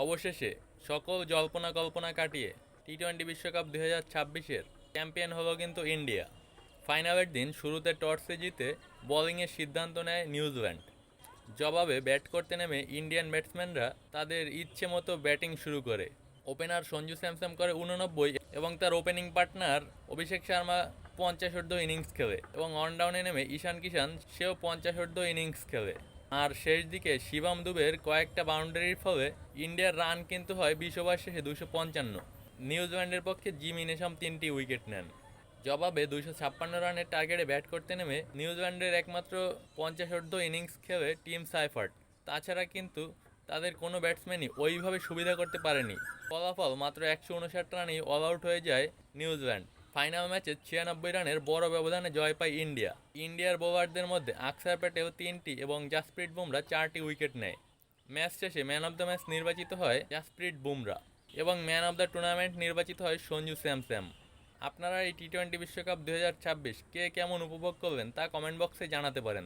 অবশেষে সকল জল্পনা কল্পনা কাটিয়ে টি-20 বিশ্বকাপ 2026-এর চ্যাম্পিয়ন হলো কিন্তু ইন্ডিয়া। ফাইনালের দিন শুরুতে টসে জিতে বোলিংয়ের সিদ্ধান্ত নেয় নিউজিল্যান্ড। জবাবে ব্যাট করতে নেমে ইন্ডিয়ান ব্যাটসম্যানরা তাদের ইচ্ছে মতো ব্যাটিং শুরু করে। ওপেনার সঞ্জু স্যামসন করে 89 এবং তার opening partner Abhishek Sharma 50 innings খেলে এবং অনডাউনে নেমে ঈশান কিষান সেও 50 ইনিংস খেলে। আর শেষ দিকে শিবম দুবের কয়েকটা বাউন্ডারির ফলে ইন্ডিয়ার রান কিন্তু হয় 20 ওভার শেষে 255। নিউজিল্যান্ডের পক্ষে জিমি নেশাম 3টি উইকেট নেন। জবাবে 256 রানের টার্গেটে ব্যাট করতে নেমে নিউজিল্যান্ডের একমাত্র 50 ইনিংস খেলে টিম সাইফার্ট। তাছাড়া কিন্তু তাদের কোনো ব্যাটসম্যানই ওইভাবে সুবিধা করতে পারেনি। ফলাফল মাত্র 159 রানেই অল আউট হয়ে যায় নিউজিল্যান্ড। ফাইনাল ম্যাচে 96 রানের বড় ব্যবধানে জয় পায় ইন্ডিয়া। ইন্ডিয়ার বোলারদের মধ্যে আকসার প্যাটেল 3টি এবং জাসপ্রীত বুমরা 4টি উইকেট নেয়। ম্যাচ শেষে ম্যান অব দ্য ম্যাচ নির্বাচিত হয় জাসপ্রীত বুমরা এবং ম্যান অব দ্য টুর্নামেন্ট নির্বাচিত হয় সঞ্জু স্যামসন। আপনারা এই টি-20 বিশ্বকাপ 2026 কে কেমন উপভোগ করলেন তা কমেন্ট বক্সে জানাতে পারেন।